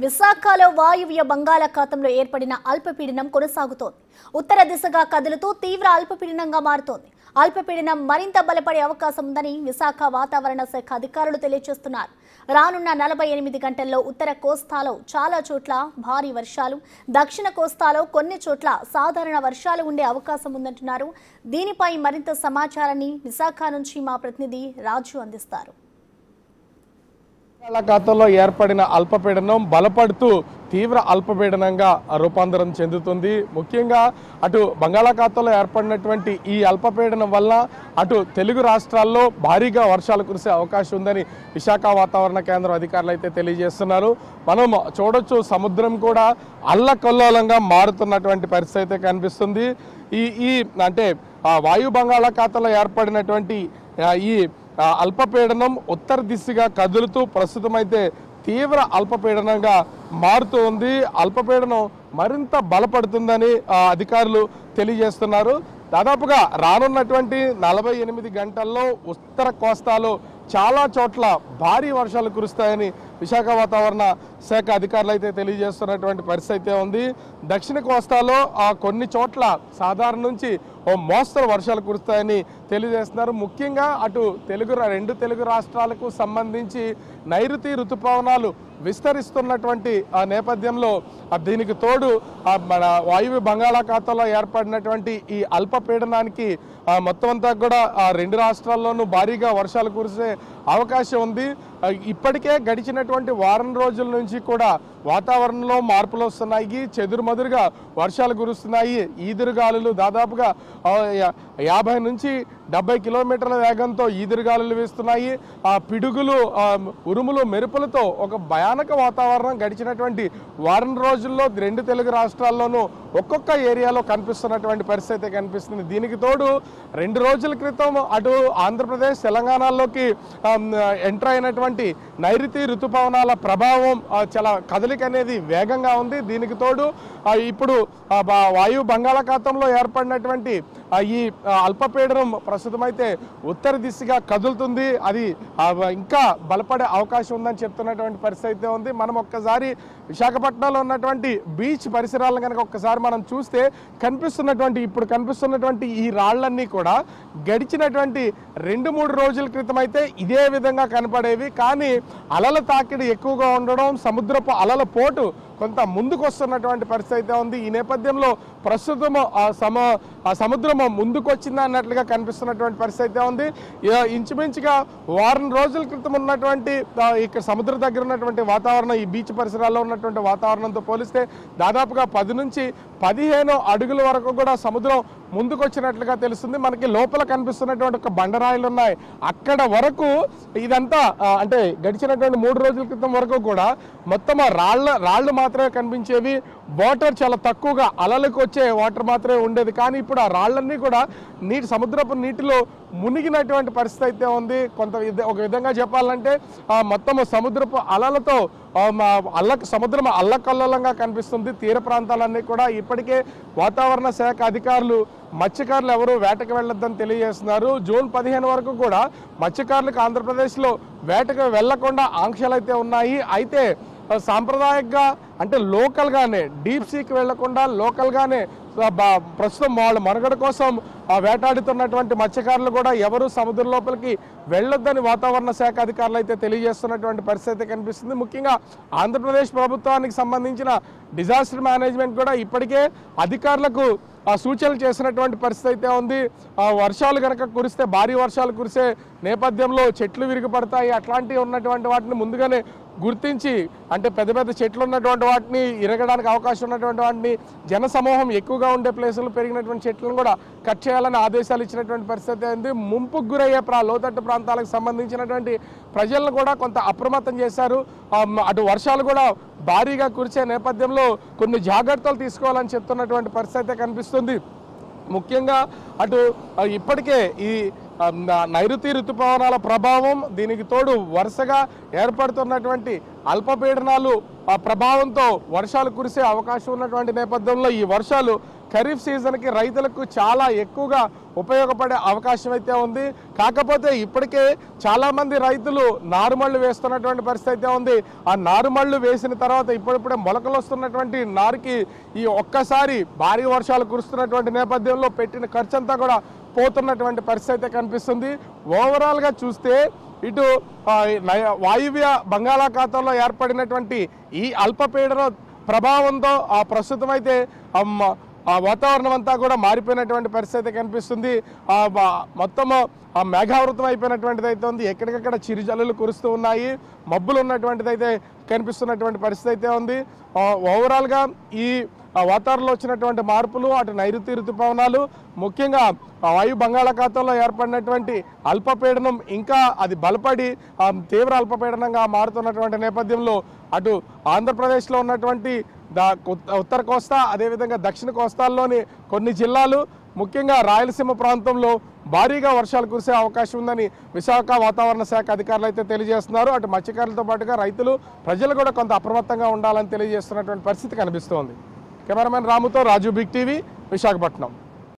విశాఖలో వాయువ్య బంగాళాఖాతంలో ఏర్పడిన అల్పపీడనం కొనసాగుతోంది. ఉత్తర దిశగా కదులుతూ తీవ్ర అల్పపీడనంగా మారుతోంది. అల్పపీడనం మరింత బలపడే అవకాశం ఉందని విశాఖ వాతావరణ శాఖ అధికారులు తెలియజేస్తున్నారు. రానున్న 48 గంటల్లో ఉత్తర కోస్తాలో చాలా చోట్ల భారీ వర్షాలు, దక్షిణ కోస్తాలో కొన్ని చోట్ల సాధారణ వర్షాలు ఉండే అవకాశం ఉందంటున్నారు. దీనిపై మరింత సమాచారాన్ని విశాఖ నుంచి మా ప్రతినిధి రాజు అందిస్తారు. బంగాళాఖాతంలో ఏర్పడిన అల్పపీడనం బలపడుతూ తీవ్ర అల్పపీడనంగా రూపాంతరం చెందుతుంది. ముఖ్యంగా అటు బంగాళాఖాతంలో ఏర్పడినటువంటి ఈ అల్పపీడనం వల్ల అటు తెలుగు రాష్ట్రాల్లో భారీగా వర్షాలు కురిసే అవకాశం ఉందని విశాఖ వాతావరణ కేంద్రం అధికారులు అయితే తెలియజేస్తున్నారు. మనం చూడొచ్చు, సముద్రం కూడా అల్లకల్లోలంగా మారుతున్నటువంటి పరిస్థితి అయితే కనిపిస్తుంది. ఈ అంటే వాయు బంగాళాఖాతంలో ఏర్పడినటువంటి ఈ అల్పపీడనం ఉత్తర దిశగా కదులుతూ ప్రస్తుతం అయితే తీవ్ర అల్పపీడనంగా మారుతూ ఉంది. అల్పపీడనం మరింత బలపడుతుందని అధికారులు తెలియజేస్తున్నారు. దాదాపుగా రానున్నటువంటి 48 గంటల్లో ఉత్తర కోస్తాలో చాలా చోట్ల భారీ వర్షాలు కురుస్తాయని విశాఖ వాతావరణ శాఖ అధికారులు అయితే తెలియజేస్తున్నటువంటి పరిస్థితి అయితే ఉంది. దక్షిణ కోస్తాలో కొన్ని చోట్ల సాధారణ నుంచి ఓ మోస్తరు వర్షాలు కురుస్తాయని తెలియజేస్తున్నారు. ముఖ్యంగా అటు రెండు తెలుగు రాష్ట్రాలకు సంబంధించి నైరుతి ఋతుపవనాలు విస్తరిస్తున్నటువంటి నేపథ్యంలో దీనికి తోడు మన వాయువ్య బంగాళాఖాతంలో ఏర్పడినటువంటి ఈ అల్పపీడనానికి మొత్తం అంతా కూడా రెండు రాష్ట్రాల్లోనూ భారీగా వర్షాలు కురిసే అవకాశం ఉంది. ఇప్పటికే గడిచినటువంటి వారం రోజుల నుంచి కూడా వాతావరణంలో మార్పులు వస్తున్నాయి. చెదురుమదురుగా వర్షాలు కురుస్తున్నాయి. ఈదురుగాలులు దాదాపుగా 50 నుంచి 70 కిలోమీటర్ల వేగంతో ఈదురుగాలులు వీస్తున్నాయి. పిడుగులు, ఉరుములు, మెరుపులతో ఒక భయానక వాతావరణం గడిచినటువంటి వారం రోజుల్లో రెండు తెలుగు రాష్ట్రాల్లోనూ ఒక్కొక్క ఏరియాలో కనిపిస్తున్నటువంటి పరిస్థితి కనిపిస్తుంది. దీనికి తోడు 2 రోజుల క్రితం అటు ఆంధ్రప్రదేశ్, తెలంగాణలోకి ఎంటర్ అయినటువంటి నైరుతి ఋతుపవనాల ప్రభావం చాలా కదలిక అనేది వేగంగా ఉంది. దీనికి తోడు ఇప్పుడు వాయు బంగాళాఖాతంలో ఏర్పడినటువంటి ఈ అల్పపీడనం ప్రస్తుతం అయితే ఉత్తర దిశగా కదులుతుంది. అది ఇంకా బలపడే అవకాశం ఉందని చెప్తున్నటువంటి పరిస్థితి అయితే ఉంది. మనం ఒక్కసారి విశాఖపట్నంలో ఉన్నటువంటి బీచ్ పరిసరాలను కనుక ఒక్కసారి మనం చూస్తే ఇప్పుడు కనిపిస్తున్నటువంటి ఈ రాళ్లన్నీ కూడా గడిచినటువంటి 2-3 రోజుల క్రితం అయితే ఇదే విధంగా కనపడేవి. కానీ అలల తాకిడి ఎక్కువగా ఉండడం, సముద్రపు అలల పోటు కొంత ముందుకు వస్తున్నటువంటి పరిస్థితి అయితే ఉంది. ఈ నేపథ్యంలో ప్రస్తుతం సముద్రం ముందుకు వచ్చిందా అన్నట్లుగా కనిపిస్తున్నటువంటి పరిస్థితి అయితే ఉంది. ఇంచుమించుగా వారం రోజుల క్రితం ఉన్నటువంటి ఇక్కడ సముద్రం దగ్గర ఉన్నటువంటి వాతావరణం, ఈ బీచ్ పరిసరాల్లో ఉన్నటువంటి వాతావరణంతో పోలిస్తే దాదాపుగా 10 నుంచి 15 అడుగుల వరకు కూడా సముద్రం ముందుకు వచ్చినట్లుగా తెలుస్తుంది. మనకి లోపల కనిపిస్తున్నటువంటి ఒక బండరాయిలు ఉన్నాయి. అక్కడ వరకు ఇదంతా అంటే గడిచినటువంటి 3 రోజుల క్రితం వరకు కూడా మొత్తం రాళ్ళు మాత్రమే కనిపించేవి. వాటర్ చాలా తక్కువగా, అలలకు వచ్చే వాటర్ మాత్రమే ఉండేది. కానీ ఇప్పుడు ఆ రాళ్ళన్నీ కూడా సముద్రపు నీటిలో మునిగినటువంటి పరిస్థితి అయితే ఉంది. ఒక విధంగా చెప్పాలంటే మొత్తం సముద్రపు అలలతో సముద్రం అల్లకల్లోలంగా కనిపిస్తుంది. తీర ప్రాంతాలన్నీ కూడా ఇప్పటికే వాతావరణ శాఖ అధికారులు మత్స్యకారులు ఎవరు వేటకు వెళ్ళొద్దని తెలియజేస్తున్నారు. జూన్ 15 వరకు కూడా మత్స్యకారులకు ఆంధ్రప్రదేశ్లో వేటకు వెళ్లకుండా ఆంక్షలు అయితే ఉన్నాయి. అయితే సాంప్రదాయంగా అంటే లోకల్గానే, డీప్ సీకి వెళ్లకుండా లోకల్గానే ప్రస్తుతం వాళ్ళ మనుగడ కోసం వేటాడుతున్నటువంటి మత్స్యకారులు కూడా ఎవరు సముద్రం లోపలికి వెళ్ళొద్దని వాతావరణ శాఖ అధికారులు అయితే తెలియజేస్తున్నటువంటి పరిస్థితి కనిపిస్తుంది. ముఖ్యంగా ఆంధ్రప్రదేశ్ ప్రభుత్వానికి సంబంధించిన డిజాస్టర్ మేనేజ్మెంట్ కూడా ఇప్పటికే అధికారులకు సూచనలు చేసినటువంటి పరిస్థితి అయితే ఉంది. వర్షాలు కనుక కురిస్తే, భారీ వర్షాలు కురిసే నేపథ్యంలో చెట్లు విరిగిపడతాయి. అట్లాంటివి ఉన్నటువంటి వాటిని ముందుగానే గుర్తించి, అంటే పెద్ద పెద్ద చెట్లు ఉన్నటువంటి వాటిని ఇరగడానికి అవకాశం ఉన్నటువంటి వాటిని, జన సమూహం ఎక్కువగా ఉండే ప్లేసులు పెరిగినటువంటి చెట్లను కూడా కట్ చేయాలని ఆదేశాలు ఇచ్చినటువంటి పరిస్థితి ఉంది. ముంపుకు గురయ్యే లోతట్టు ప్రాంతాలకు సంబంధించినటువంటి ప్రజలను కూడా కొంత అప్రమత్తం చేశారు. అటు వర్షాలు కూడా భారీగా కురిసే నేపథ్యంలో కొన్ని జాగ్రత్తలు తీసుకోవాలని చెప్తున్నటువంటి పరిస్థితి కనిపిస్తుంది. ముఖ్యంగా అటు ఇప్పటికే ఈ నైరుతి ఋతుపవనాల ప్రభావం, దీనికి తోడు వరుసగా ఏర్పడుతున్నటువంటి అల్పపీడనాలు ప్రభావంతో వర్షాలు కురిసే అవకాశం ఉన్నటువంటి నేపథ్యంలో ఈ వర్షాలు ఖరీఫ్ సీజన్కి రైతులకు చాలా ఎక్కువగా ఉపయోగపడే అవకాశం అయితే ఉంది. కాకపోతే ఇప్పటికే చాలామంది రైతులు నారుమళ్ళు వేస్తున్నటువంటి పరిస్థితి అయితే ఉంది. ఆ నారుమళ్ళు వేసిన తర్వాత ఇప్పుడిప్పుడే మొలకలు వస్తున్నటువంటి నారుకి ఈ ఒక్కసారి భారీ వర్షాలు కురుస్తున్నటువంటి నేపథ్యంలో పెట్టిన ఖర్చు అంతా కూడా పోతున్నటువంటి పరిస్థితి అయితే కనిపిస్తుంది. ఓవరాల్గా చూస్తే ఇటు వాయువ్య బంగాళాఖాతంలో ఏర్పడినటువంటి ఈ అల్పపీడన ప్రభావంతో ప్రస్తుతం అయితే ఆ వాతావరణం అంతా కూడా మారిపోయినటువంటి పరిస్థితి కనిపిస్తుంది. మొత్తము మేఘావృతం అయిపోయినటువంటిది అయితే ఉంది. ఎక్కడికక్కడ చిరుజల్లులు కురుస్తూ ఉన్నాయి. మబ్బులు ఉన్నటువంటిది అయితే కనిపిస్తున్నటువంటి పరిస్థితి అయితే ఉంది. ఓవరాల్గా ఈ వాతావరణంలో వచ్చినటువంటి మార్పులు, అటు నైరుతి ఋతుపవనాలు, ముఖ్యంగా వాయు బంగాళాఖాతంలో ఏర్పడినటువంటి అల్పపీడనం ఇంకా అది బలపడి తీవ్ర అల్పపీడనంగా మారుతున్నటువంటి నేపథ్యంలో అటు ఆంధ్రప్రదేశ్లో ఉన్నటువంటి ఉత్తర కోస్తా, అదేవిధంగా దక్షిణ కోస్తాల్లోని కొన్ని జిల్లాలు, ముఖ్యంగా రాయలసీమ ప్రాంతంలో భారీగా వర్షాలు కురిసే అవకాశం ఉందని విశాఖ వాతావరణ శాఖ అధికారులు అయితే తెలియజేస్తున్నారు. అటు మత్స్యకారులతో పాటుగా రైతులు, ప్రజలు కూడా కొంత అప్రమత్తంగా ఉండాలని తెలియజేస్తున్నటువంటి పరిస్థితి కనిపిస్తోంది. కెమెరామెన్ రాముతో రాజు, బిగ్ టీవీ, విశాఖపట్నం.